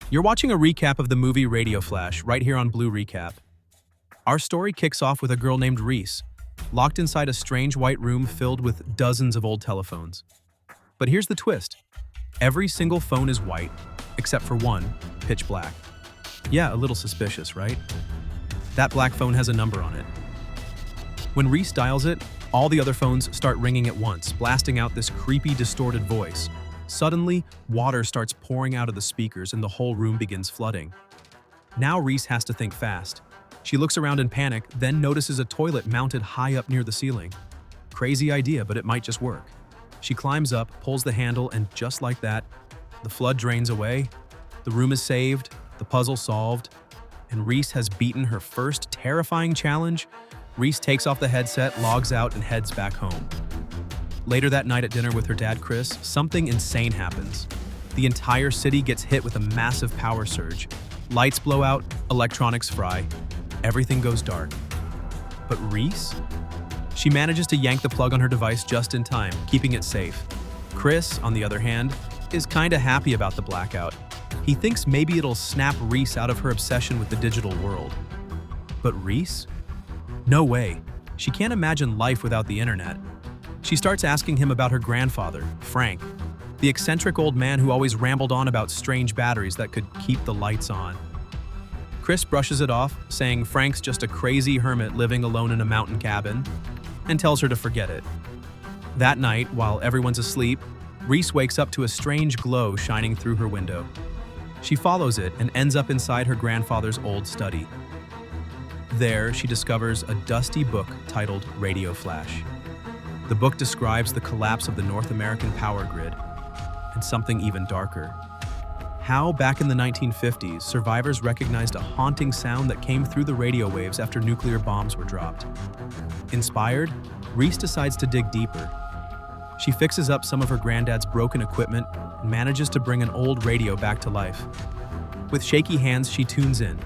You're watching a recap of the movie Radio Flash right here on Blue Recap. Our story kicks off with a girl named Reese, locked inside a strange white room filled with dozens of old telephones. But here's the twist. Every single phone is white, except for one, pitch black. Yeah, a little suspicious, right? That black phone has a number on it. When Reese dials it, all the other phones start ringing at once, blasting out this creepy, distorted voice. Suddenly, water starts pouring out of the speakers and the whole room begins flooding. Now Reese has to think fast. She looks around in panic, then notices a toilet mounted high up near the ceiling. Crazy idea, but it might just work. She climbs up, pulls the handle, and just like that, the flood drains away, the room is saved, the puzzle solved, and Reese has beaten her first terrifying challenge. Reese takes off the headset, logs out, and heads back home. Later that night at dinner with her dad, Chris, something insane happens. The entire city gets hit with a massive power surge. Lights blow out, electronics fry. Everything goes dark. But Reese? She manages to yank the plug on her device just in time, keeping it safe. Chris, on the other hand, is kinda happy about the blackout. He thinks maybe it'll snap Reese out of her obsession with the digital world. But Reese? No way. She can't imagine life without the internet. She starts asking him about her grandfather, Frank, the eccentric old man who always rambled on about strange batteries that could keep the lights on. Chris brushes it off, saying Frank's just a crazy hermit living alone in a mountain cabin, and tells her to forget it. That night, while everyone's asleep, Reese wakes up to a strange glow shining through her window. She follows it and ends up inside her grandfather's old study. There, she discovers a dusty book titled Radio Flash. The book describes the collapse of the North American power grid, and something even darker. How, back in the 1950s, survivors recognized a haunting sound that came through the radio waves after nuclear bombs were dropped. Inspired, Reese decides to dig deeper. She fixes up some of her granddad's broken equipment and manages to bring an old radio back to life. With shaky hands, she tunes in,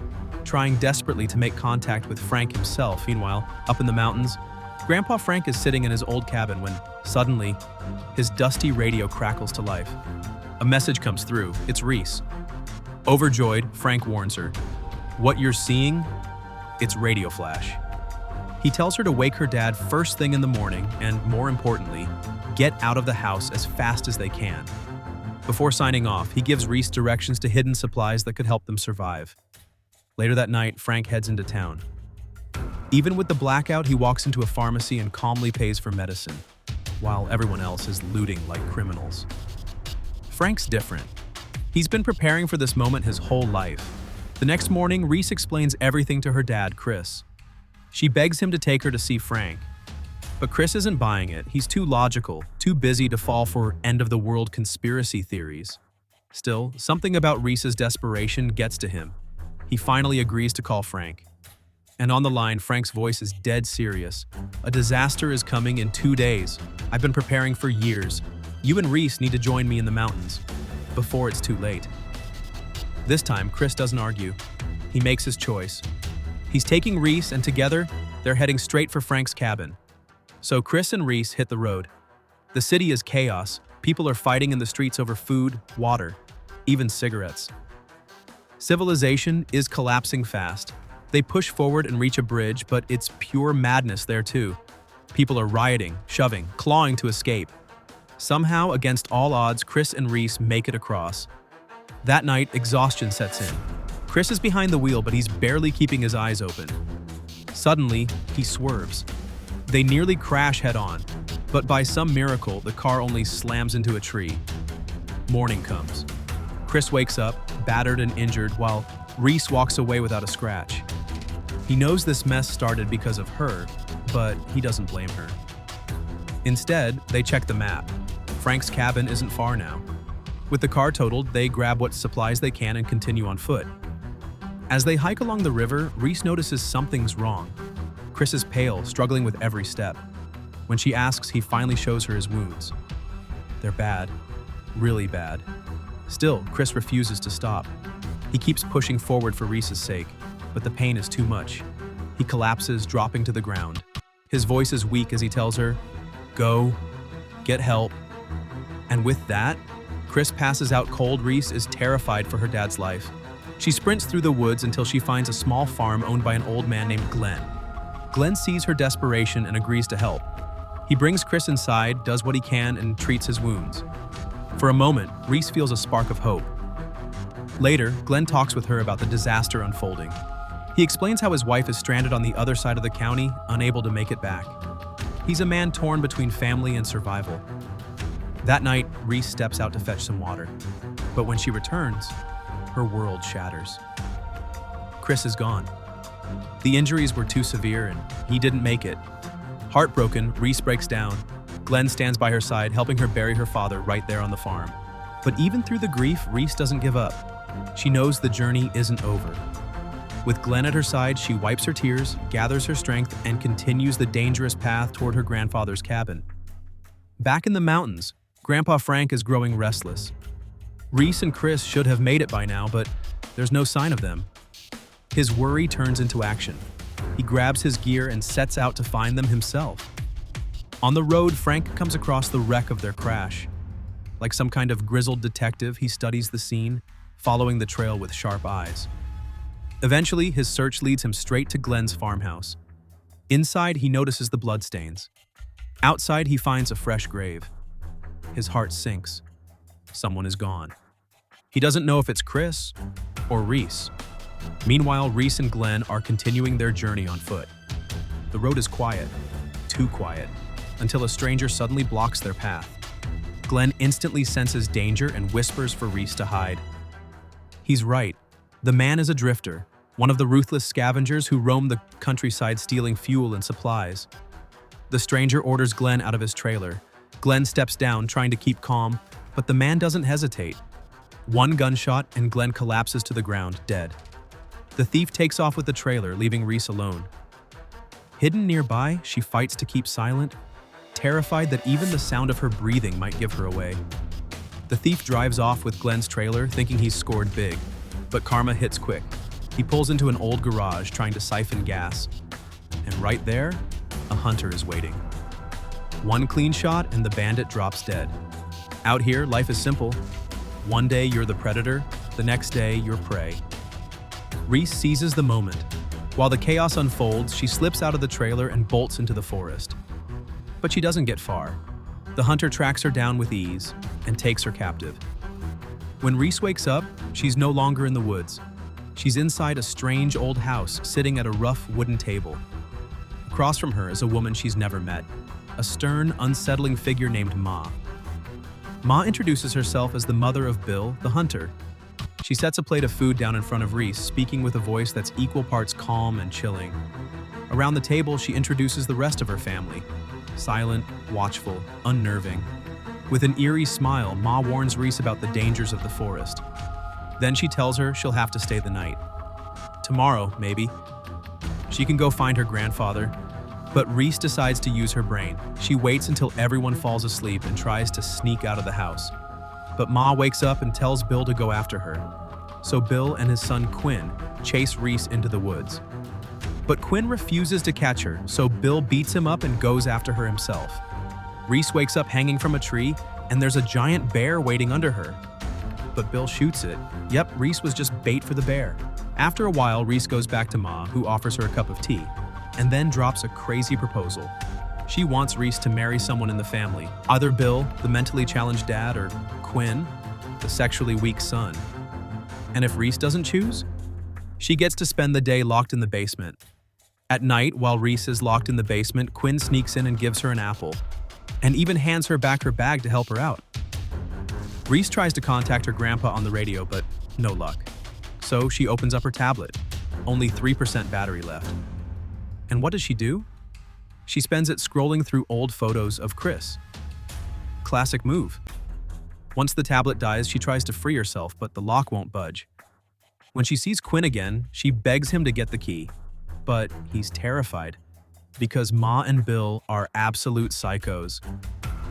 trying desperately to make contact with Frank himself. Meanwhile, up in the mountains, Grandpa Frank is sitting in his old cabin when, suddenly, his dusty radio crackles to life. A message comes through. It's Reese. Overjoyed, Frank warns her, "What you're seeing? It's Radio Flash." He tells her to wake her dad first thing in the morning and, more importantly, get out of the house as fast as they can. Before signing off, he gives Reese directions to hidden supplies that could help them survive. Later that night, Frank heads into town. Even with the blackout, he walks into a pharmacy and calmly pays for medicine, while everyone else is looting like criminals. Frank's different. He's been preparing for this moment his whole life. The next morning, Reese explains everything to her dad, Chris. She begs him to take her to see Frank. But Chris isn't buying it. He's too logical, too busy to fall for end-of-the-world conspiracy theories. Still, something about Reese's desperation gets to him. He finally agrees to call Frank. And on the line, Frank's voice is dead serious. "A disaster is coming in 2 days. I've been preparing for years. You and Reese need to join me in the mountains, before it's too late." This time, Chris doesn't argue. He makes his choice. He's taking Reese, and together, they're heading straight for Frank's cabin. So Chris and Reese hit the road. The city is chaos. People are fighting in the streets over food, water, even cigarettes. Civilization is collapsing fast. They push forward and reach a bridge, but it's pure madness there too. People are rioting, shoving, clawing to escape. Somehow, against all odds, Chris and Reese make it across. That night, exhaustion sets in. Chris is behind the wheel, but he's barely keeping his eyes open. Suddenly, he swerves. They nearly crash head-on, but by some miracle, the car only slams into a tree. Morning comes. Chris wakes up, battered and injured, while Reese walks away without a scratch. He knows this mess started because of her, but he doesn't blame her. Instead, they check the map. Frank's cabin isn't far now. With the car totaled, they grab what supplies they can and continue on foot. As they hike along the river, Reese notices something's wrong. Chris is pale, struggling with every step. When she asks, he finally shows her his wounds. They're bad, really bad. Still, Chris refuses to stop. He keeps pushing forward for Reese's sake, but the pain is too much. He collapses, dropping to the ground. His voice is weak as he tells her, "Go, get help." And with that, Chris passes out cold. Reese is terrified for her dad's life. She sprints through the woods until she finds a small farm owned by an old man named Glenn. Glenn sees her desperation and agrees to help. He brings Chris inside, does what he can, and treats his wounds. For a moment, Reese feels a spark of hope. Later, Glenn talks with her about the disaster unfolding. He explains how his wife is stranded on the other side of the county, unable to make it back. He's a man torn between family and survival. That night, Reese steps out to fetch some water. But when she returns, her world shatters. Chris is gone. The injuries were too severe and he didn't make it. Heartbroken, Reese breaks down. Glenn stands by her side, helping her bury her father right there on the farm. But even through the grief, Reese doesn't give up. She knows the journey isn't over. With Glenn at her side, she wipes her tears, gathers her strength, and continues the dangerous path toward her grandfather's cabin. Back in the mountains, Grandpa Frank is growing restless. Reese and Chris should have made it by now, but there's no sign of them. His worry turns into action. He grabs his gear and sets out to find them himself. On the road, Frank comes across the wreck of their crash. Like some kind of grizzled detective, he studies the scene, following the trail with sharp eyes. Eventually, his search leads him straight to Glenn's farmhouse. Inside, he notices the bloodstains. Outside, he finds a fresh grave. His heart sinks. Someone is gone. He doesn't know if it's Chris or Reese. Meanwhile, Reese and Glenn are continuing their journey on foot. The road is quiet, too quiet, until a stranger suddenly blocks their path. Glenn instantly senses danger and whispers for Reese to hide. He's right. The man is a drifter, one of the ruthless scavengers who roam the countryside stealing fuel and supplies. The stranger orders Glenn out of his trailer. Glenn steps down, trying to keep calm, but the man doesn't hesitate. One gunshot and Glenn collapses to the ground, dead. The thief takes off with the trailer, leaving Reese alone. Hidden nearby, she fights to keep silent, terrified that even the sound of her breathing might give her away. The thief drives off with Glenn's trailer, thinking he's scored big, but karma hits quick. He pulls into an old garage, trying to siphon gas. And right there, a hunter is waiting. One clean shot and the bandit drops dead. Out here, life is simple. One day you're the predator, the next day you're prey. Reese seizes the moment. While the chaos unfolds, she slips out of the trailer and bolts into the forest. But she doesn't get far. The hunter tracks her down with ease and takes her captive. When Reese wakes up, she's no longer in the woods. She's inside a strange old house, sitting at a rough wooden table. Across from her is a woman she's never met, a stern, unsettling figure named Ma. Ma introduces herself as the mother of Bill, the hunter. She sets a plate of food down in front of Reese, speaking with a voice that's equal parts calm and chilling. Around the table, she introduces the rest of her family. Silent, watchful, unnerving. With an eerie smile, Ma warns Reese about the dangers of the forest. Then she tells her she'll have to stay the night. Tomorrow, maybe. She can go find her grandfather, but Reese decides to use her brain. She waits until everyone falls asleep and tries to sneak out of the house. But Ma wakes up and tells Bill to go after her. So Bill and his son Quinn chase Reese into the woods. But Quinn refuses to catch her, so Bill beats him up and goes after her himself. Reese wakes up hanging from a tree, and there's a giant bear waiting under her. But Bill shoots it. Yep, Reese was just bait for the bear. After a while, Reese goes back to Ma, who offers her a cup of tea, and then drops a crazy proposal. She wants Reese to marry someone in the family, either Bill, the mentally challenged dad, or Quinn, the sexually weak son. And if Reese doesn't choose, she gets to spend the day locked in the basement. At night, while Reese is locked in the basement, Quinn sneaks in and gives her an apple, and even hands her back her bag to help her out. Reese tries to contact her grandpa on the radio, but no luck. So she opens up her tablet. Only 3% battery left. And what does she do? She spends it scrolling through old photos of Chris. Classic move. Once the tablet dies, she tries to free herself, but the lock won't budge. When she sees Quinn again, she begs him to get the key. But he's terrified, because Ma and Bill are absolute psychos.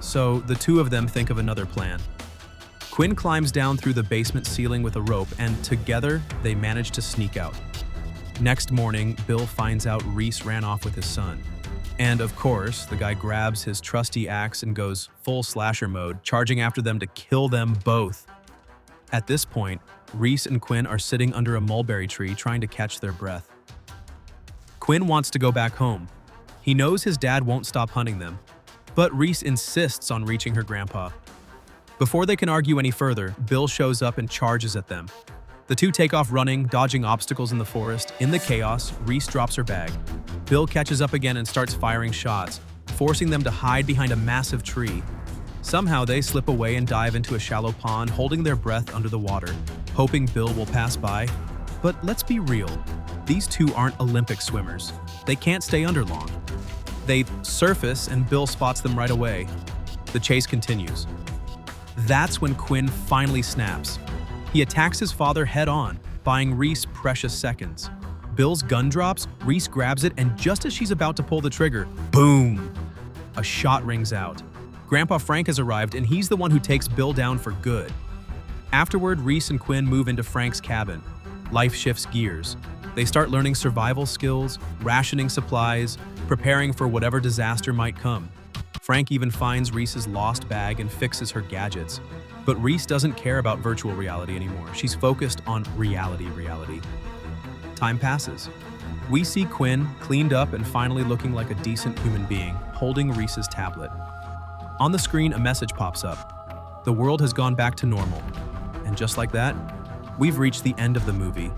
So the two of them think of another plan. Quinn climbs down through the basement ceiling with a rope, and together they manage to sneak out. Next morning, Bill finds out Reese ran off with his son, And of course, the guy grabs his trusty axe and goes full slasher mode, charging after them to kill them both. At this point, Reese and Quinn are sitting under a mulberry tree trying to catch their breath. Quinn wants to go back home. He knows his dad won't stop hunting them, but Reese insists on reaching her grandpa. Before they can argue any further, Bill shows up and charges at them. The two take off running, dodging obstacles in the forest. In the chaos, Reese drops her bag. Bill catches up again and starts firing shots, forcing them to hide behind a massive tree. Somehow they slip away and dive into a shallow pond, holding their breath under the water, hoping Bill will pass by. But let's be real, these two aren't Olympic swimmers. They can't stay under long. They surface and Bill spots them right away. The chase continues. That's when Quinn finally snaps. He attacks his father head-on, buying Reese precious seconds. Bill's gun drops, Reese grabs it, and just as she's about to pull the trigger, boom! A shot rings out. Grandpa Frank has arrived, and he's the one who takes Bill down for good. Afterward, Reese and Quinn move into Frank's cabin. Life shifts gears. They start learning survival skills, rationing supplies, preparing for whatever disaster might come. Frank even finds Reese's lost bag and fixes her gadgets. But Reese doesn't care about virtual reality anymore. She's focused on reality. Time passes. We see Quinn, cleaned up and finally looking like a decent human being, holding Reese's tablet. On the screen, a message pops up. The world has gone back to normal. And just like that, we've reached the end of the movie.